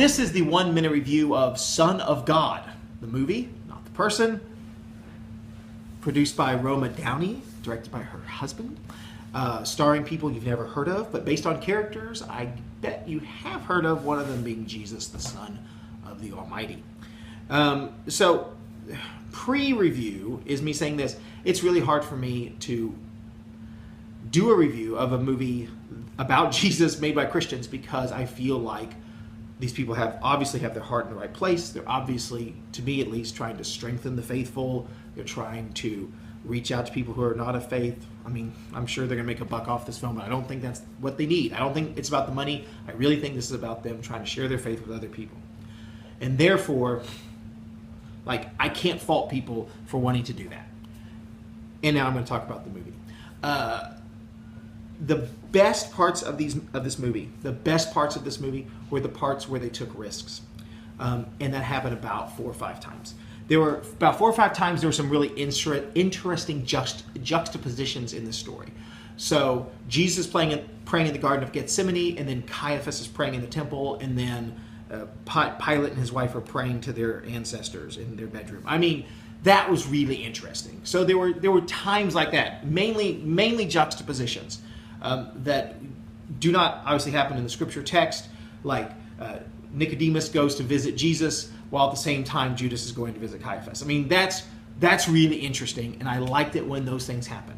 This is the 1 minute review of Son of God, the movie, not the person, produced by Roma Downey, directed by her husband, starring people you've never heard of, but based on characters I bet you have heard of, one of them being Jesus, the Son of the Almighty. So pre-review is me saying this. It's really hard for me to do a review of a movie about Jesus made by Christians because I feel like these people obviously have their heart in the right place. They're obviously, to me at least, trying to strengthen the faithful. They're trying to reach out to people who are not of faith. I mean, I'm sure they're going to make a buck off this film, but I don't think that's what they need. I don't think it's about the money. I really think this is about them trying to share their faith with other people. And therefore, I can't fault people for wanting to do that. And now I'm going to talk about the movie. The best parts of this movie were the parts where they took risks. And that happened about 4 or 5 times. There were about 4 or 5 times there were some really interesting juxtapositions in the story. So Jesus praying in the Garden of Gethsemane, and then Caiaphas is praying in the temple, and then Pilate and his wife are praying to their ancestors in their bedroom. I mean, that was really interesting. So there were times like that, mainly juxtapositions that do not obviously happen in the scripture text, like Nicodemus goes to visit Jesus while at the same time Judas is going to visit Caiaphas. I mean, that's really interesting, and I liked it when those things happen.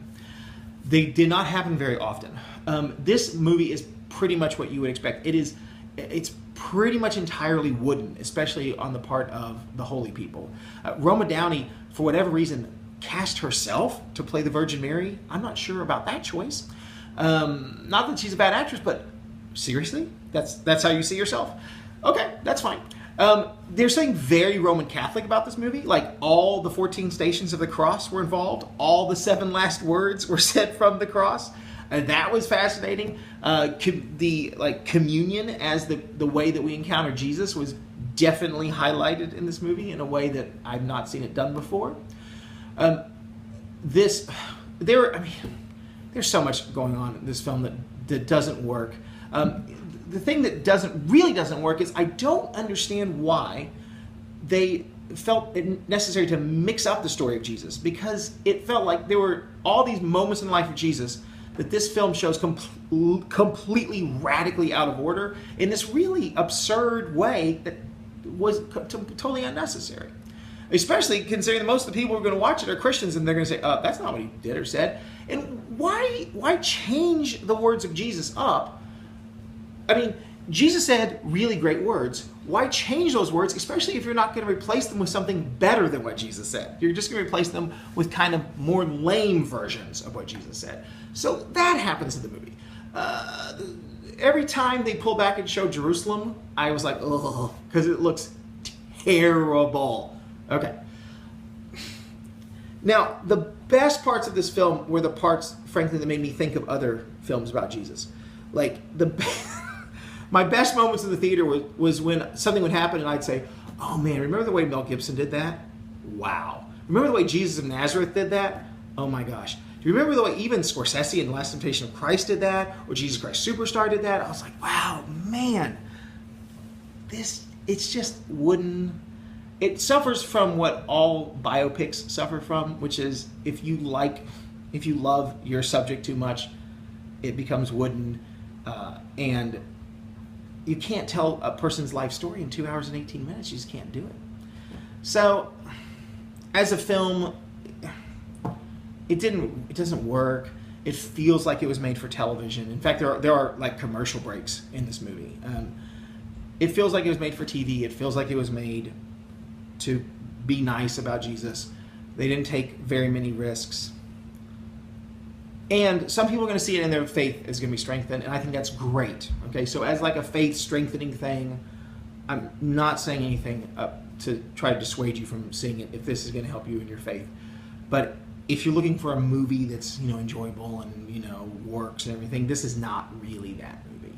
They did not happen very often. This movie is pretty much what you would expect. It's pretty much entirely wooden, especially on the part of the holy people. Roma Downey, for whatever reason, cast herself to play the Virgin Mary. I'm not sure about that choice. Not that she's a bad actress, but seriously? That's how you see yourself? Okay, that's fine. There's something very Roman Catholic about this movie. Like, all the 14 stations of the cross were involved. All the 7 last words were said from the cross. And that was fascinating. The communion as the way that we encounter Jesus was definitely highlighted in this movie in a way that I've not seen it done before. There's so much going on in this film that doesn't work. The thing that really doesn't work is I don't understand why they felt it necessary to mix up the story of Jesus, because it felt like there were all these moments in the life of Jesus that this film shows completely radically out of order in this really absurd way that was totally unnecessary. Especially considering that most of the people who are going to watch it are Christians, and they're going to say, that's not what he did or said. And why change the words of Jesus up? I mean, Jesus said really great words. Why change those words, especially if you're not going to replace them with something better than what Jesus said? You're just going to replace them with kind of more lame versions of what Jesus said. So that happens in the movie. Every time they pull back and show Jerusalem, I was like, ugh, because it looks terrible. Okay. Now, the best parts of this film were the parts, frankly, that made me think of other films about Jesus. Like, my best moments in the theater was when something would happen and I'd say, oh man, remember the way Mel Gibson did that? Wow. Remember the way Jesus of Nazareth did that? Oh my gosh. Do you remember the way even Scorsese in The Last Temptation of Christ did that? Or Jesus Christ Superstar did that? I was like, wow, man. It's just wooden. It suffers from what all biopics suffer from, which is if you love your subject too much, it becomes wooden, and you can't tell a person's life story in 2 hours and 18 minutes. You just can't do it. So, as a film, it doesn't work. It feels like it was made for television. In fact, there are like commercial breaks in this movie. It feels like it was made for TV. It feels like it was made to be nice about Jesus. They didn't take very many risks. And some people are going to see it and their faith is going to be strengthened, and I think that's great. Okay, so as like a faith-strengthening thing, I'm not saying anything to try to dissuade you from seeing it if this is going to help you in your faith. But if you're looking for a movie that's, enjoyable and, works and everything, this is not really that movie.